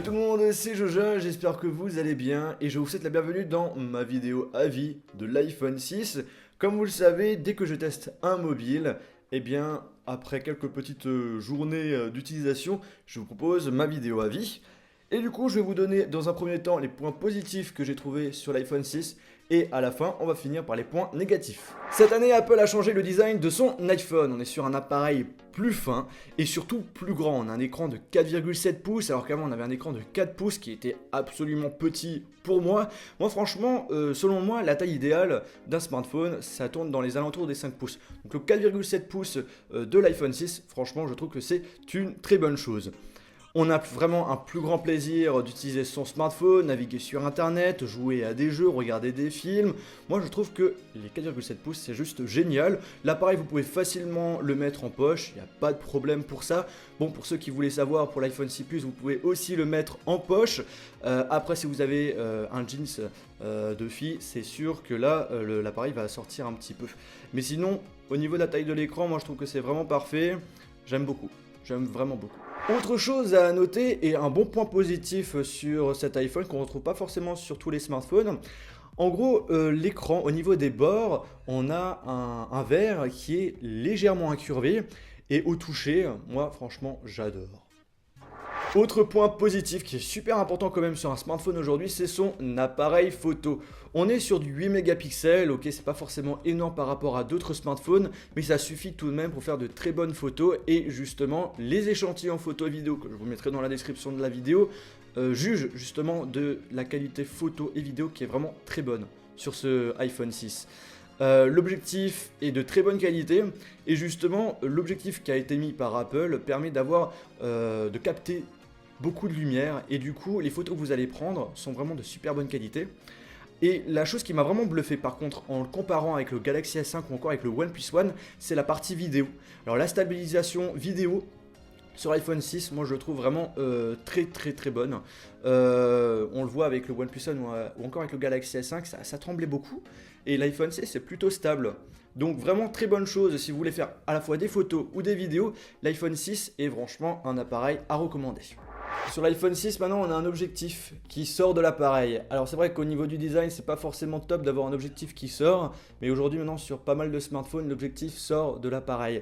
tout le monde, c'est Joja, j'espère que vous allez bien et je vous souhaite la bienvenue dans ma vidéo avis de l'iPhone 6. Comme vous le savez, dès que je teste un mobile, eh bien après quelques petites journées d'utilisation, je vous propose ma vidéo avis. Et du coup, je vais vous donner dans un premier temps les points positifs que j'ai trouvés sur l'iPhone 6 et à la fin, on va finir par les points négatifs. Cette année, Apple a changé le design de son iPhone. On est sur un appareil plus fin et surtout plus grand. On a un écran de 4,7 pouces alors qu'avant on avait un écran de 4 pouces qui était absolument petit pour moi. Moi franchement, selon moi, la taille idéale d'un smartphone, ça tourne dans les alentours des 5 pouces. Donc le 4,7 pouces de l'iPhone 6, franchement, je trouve que c'est une très bonne chose. On a vraiment un plus grand plaisir d'utiliser son smartphone, naviguer sur internet, jouer à des jeux, regarder des films. Moi je trouve que les 4,7 pouces c'est juste génial. L'appareil vous pouvez facilement le mettre en poche, il n'y a pas de problème pour ça. Bon, pour ceux qui voulaient savoir, pour l'iPhone 6 Plus vous pouvez aussi le mettre en poche. Après si vous avez un jeans de fille, c'est sûr que là l'appareil va sortir un petit peu. Mais sinon au niveau de la taille de l'écran, moi je trouve que c'est vraiment parfait. J'aime beaucoup, j'aime vraiment beaucoup. Autre chose à noter et un bon point positif sur cet iPhone qu'on ne retrouve pas forcément sur tous les smartphones. En gros, l'écran, au niveau des bords, on a un verre qui est légèrement incurvé et au toucher, moi franchement j'adore. Autre point positif qui est super important quand même sur un smartphone aujourd'hui, c'est son appareil photo. On est sur du 8 mégapixels, ok, c'est pas forcément énorme par rapport à d'autres smartphones, mais ça suffit tout de même pour faire de très bonnes photos. Et justement, les échantillons photo et vidéo que je vous mettrai dans la description de la vidéo jugent justement de la qualité photo et vidéo qui est vraiment très bonne sur ce iPhone 6. L'objectif est de très bonne qualité et justement l'objectif qui a été mis par Apple permet de capter beaucoup de lumière et du coup les photos que vous allez prendre sont vraiment de super bonne qualité. Et la chose qui m'a vraiment bluffé par contre en le comparant avec le Galaxy S5 ou encore avec le OnePlus One, c'est la partie vidéo. Alors la stabilisation vidéo sur l'iPhone 6, moi je le trouve vraiment très bonne. On le voit avec le OnePlus One ou encore avec le Galaxy S5, ça tremblait beaucoup. Et l'iPhone 6 c'est plutôt stable. Donc vraiment très bonne chose si vous voulez faire à la fois des photos ou des vidéos. L'iPhone 6 est franchement un appareil à recommander. Sur l'iPhone 6 maintenant on a un objectif qui sort de l'appareil. Alors c'est vrai qu'au niveau du design c'est pas forcément top d'avoir un objectif qui sort. Mais aujourd'hui maintenant sur pas mal de smartphones l'objectif sort de l'appareil.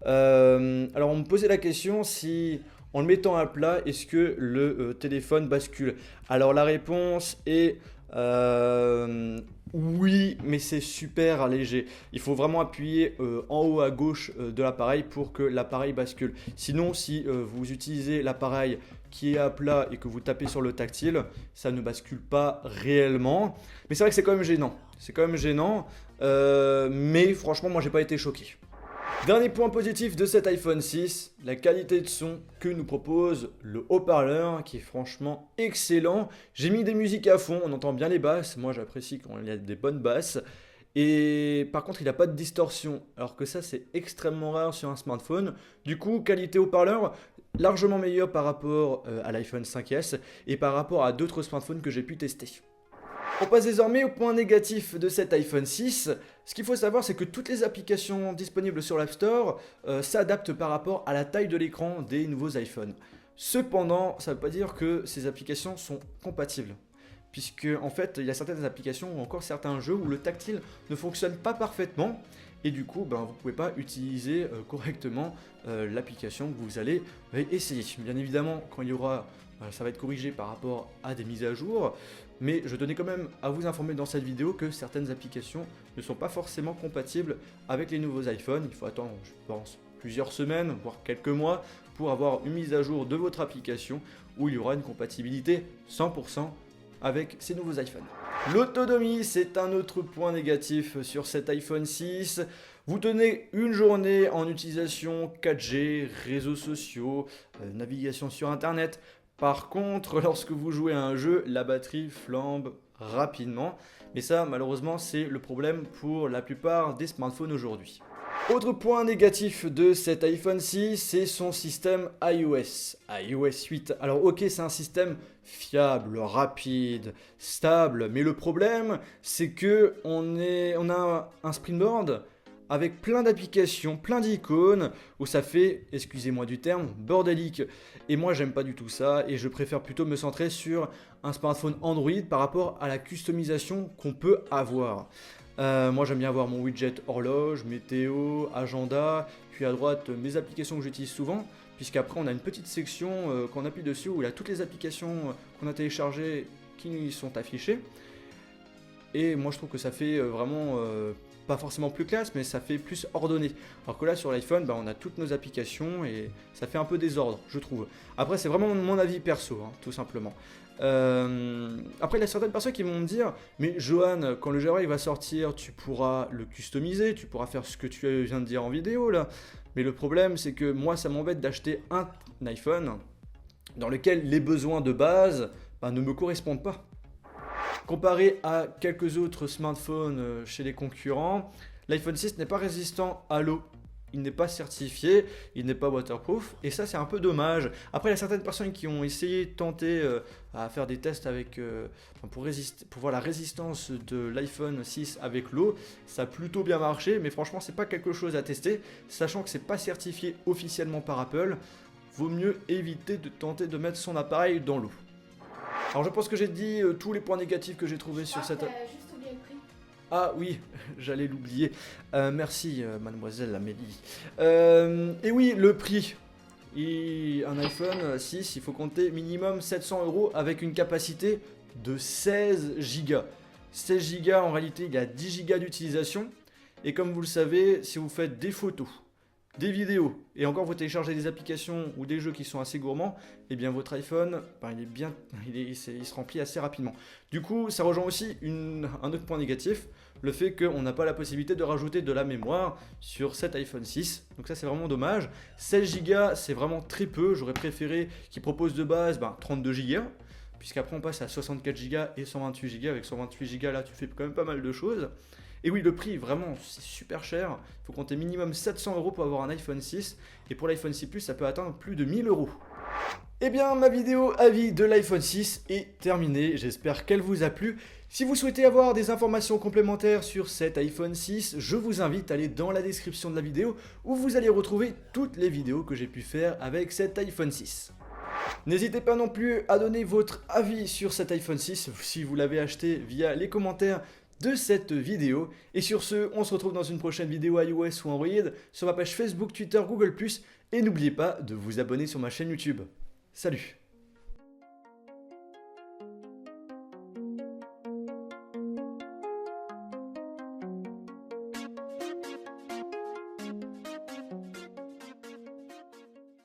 Alors on me posait la question si en le mettant à plat est-ce que le téléphone bascule. Alors la réponse est oui, mais c'est super léger. Il faut vraiment appuyer en haut à gauche de l'appareil pour que l'appareil bascule. Sinon, si vous utilisez l'appareil qui est à plat et que vous tapez sur le tactile, ça ne bascule pas réellement. Mais c'est vrai que c'est quand même gênant. C'est quand même gênant. Mais franchement, moi, j'ai pas été choqué. Dernier point positif de cet iPhone 6, la qualité de son que nous propose le haut-parleur qui est franchement excellent. J'ai mis des musiques à fond, on entend bien les basses, moi j'apprécie quand il y a des bonnes basses. Et par contre il n'a pas de distorsion, alors que ça c'est extrêmement rare sur un smartphone. Du coup qualité haut-parleur largement meilleure par rapport à l'iPhone 5S et par rapport à d'autres smartphones que j'ai pu tester. On passe désormais au point négatif de cet iPhone 6. Ce qu'il faut savoir, c'est que toutes les applications disponibles sur l'App Store s'adaptent par rapport à la taille de l'écran des nouveaux iPhones. Cependant, ça ne veut pas dire que ces applications sont compatibles. Puisque en fait, il y a certaines applications ou encore certains jeux où le tactile ne fonctionne pas parfaitement. Et du coup, vous ne pouvez pas utiliser correctement l'application que vous allez essayer. Bien évidemment, quand il y aura, ça va être corrigé par rapport à des mises à jour. Mais je tenais quand même à vous informer dans cette vidéo que certaines applications ne sont pas forcément compatibles avec les nouveaux iPhones. Il faut attendre, je pense, plusieurs semaines, voire quelques mois pour avoir une mise à jour de votre application où il y aura une compatibilité 100% avec ces nouveaux iPhones. L'autonomie, c'est un autre point négatif sur cet iPhone 6. Vous tenez une journée en utilisation 4G, réseaux sociaux, navigation sur Internet. Par contre, lorsque vous jouez à un jeu, la batterie flambe rapidement. Mais ça, malheureusement, c'est le problème pour la plupart des smartphones aujourd'hui. Autre point négatif de cet iPhone 6, c'est son système iOS 8. Alors ok, c'est un système fiable, rapide, stable, mais le problème, c'est que on a un Springboard avec plein d'applications, plein d'icônes, où ça fait, excusez-moi du terme, bordélique. Et moi j'aime pas du tout ça, et je préfère plutôt me centrer sur un smartphone Android par rapport à la customisation qu'on peut avoir. Moi j'aime bien avoir mon widget horloge, météo, agenda, puis à droite mes applications que j'utilise souvent, puisqu'après on a une petite section qu'on appuie dessus où il y a toutes les applications qu'on a téléchargées qui sont affichées. Et moi je trouve que ça fait vraiment, pas forcément plus classe, mais ça fait plus ordonné. Alors que là sur l'iPhone, on a toutes nos applications et ça fait un peu désordre, je trouve. Après c'est vraiment mon avis perso, hein, tout simplement. Après il y a certaines personnes qui vont me dire, mais Johan, quand le Java il va sortir, tu pourras le customiser, tu pourras faire ce que tu viens de dire en vidéo là. Mais le problème c'est que moi ça m'embête d'acheter un iPhone dans lequel les besoins de base ne me correspondent pas. Comparé à quelques autres smartphones chez les concurrents, l'iPhone 6 n'est pas résistant à l'eau. Il n'est pas certifié, il n'est pas waterproof, et ça c'est un peu dommage. Après, il y a certaines personnes qui ont essayé, tenté à faire des tests avec, pour voir la résistance de l'iPhone 6 avec l'eau. Ça a plutôt bien marché, mais franchement c'est pas quelque chose à tester, sachant que c'est pas certifié officiellement par Apple. Vaut mieux éviter de tenter de mettre son appareil dans l'eau. Alors je pense que j'ai dit tous les points négatifs que j'ai trouvés sur cette... Juste oublié le prix. Ah oui, j'allais l'oublier. Merci mademoiselle Amélie. Et oui, le prix. Un iPhone 6, il faut compter minimum 700 € avec une capacité de 16 Go. 16 Go, en réalité, il y a 10 Go d'utilisation. Et comme vous le savez, si vous faites des photos, des vidéos, et encore vous téléchargez des applications ou des jeux qui sont assez gourmands, et bien votre iPhone, il se remplit assez rapidement. Du coup, ça rejoint aussi un autre point négatif, le fait qu'on n'a pas la possibilité de rajouter de la mémoire sur cet iPhone 6. Donc ça c'est vraiment dommage. 16 Go, c'est vraiment très peu, j'aurais préféré qu'il propose de base 32 Go, puisqu'après on passe à 64 Go et 128 Go. Avec 128 Go là tu fais quand même pas mal de choses. Et oui, le prix, vraiment, c'est super cher. Il faut compter minimum 700 € pour avoir un iPhone 6. Et pour l'iPhone 6 Plus, ça peut atteindre plus de 1000 €. Eh bien, ma vidéo avis de l'iPhone 6 est terminée. J'espère qu'elle vous a plu. Si vous souhaitez avoir des informations complémentaires sur cet iPhone 6, je vous invite à aller dans la description de la vidéo où vous allez retrouver toutes les vidéos que j'ai pu faire avec cet iPhone 6. N'hésitez pas non plus à donner votre avis sur cet iPhone 6 si vous l'avez acheté via les commentaires de cette vidéo. Et sur ce, on se retrouve dans une prochaine vidéo iOS ou Android sur ma page Facebook, Twitter, Google+, et n'oubliez pas de vous abonner sur ma chaîne YouTube. Salut!